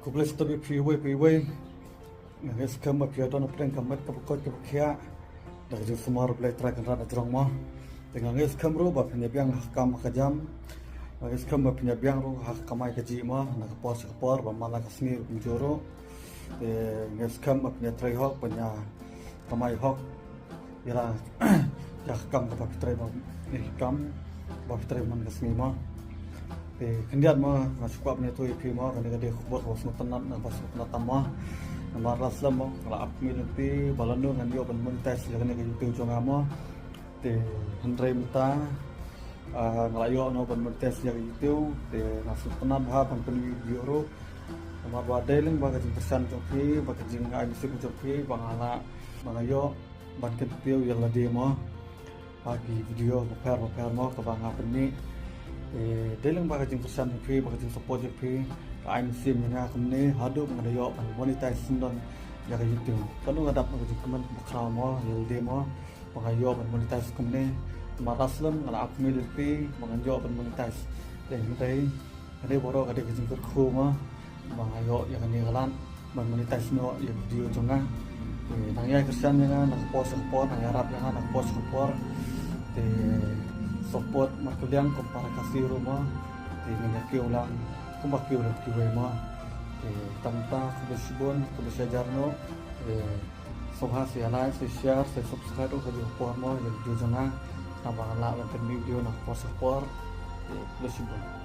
Kubles tabi piwe nges kam apia don apren kamat kapukot kapukia dari jus semar play track rada jerong mo dengan nges kam ro ba penyabiang hakam kajam nges kam ba penyabiang ro hakamai kaji mo na kapor ba mala kasni mjoro nges kam ba penyatrai hok penya kamai hok ira ya hakam ba pitrai ba kam ba pitrai man kasni mo kendiat mo ngasukap ni tu ipi mo kan dia khubur was nutanat na pas nutanat mo namar raslam mo kala apmi pi balando ngan yo ban monetize ya kan YouTube jonga mo te handrai mata ngalayo no ban monetize ya YouTube te nasuk tanat ha ban video ro namar ba daileng ba kajing pesan joki ba kajing ai musik joki bangala bangayo ban ketpiu yang ladi mo pagi video bakar mo ke bang apa ni dalam bagajing pesan free bagajing support free I'm sim nga kumne hadu ngadayo pan monetize don ya ka YouTube kanu ngadap bagajing kemen bakra mo yelde mo pangayo pan monetize kumne maraslam ngala akmil free manganjo pan monetize dai dai ade boro kade gajing kurku mo mangayo ya kan ngalan pan monetize no ya video jonga nangya kersan nga nak post support nang harap nga nak post support support makuliang kumpara kasih rumah di menyakit ulang kumbaki ulang kiwai ma tanta kubesibon kubesajarno sobha se like se share se subscribe ke video mo yang jujana tambah like dan video nak support kubesibon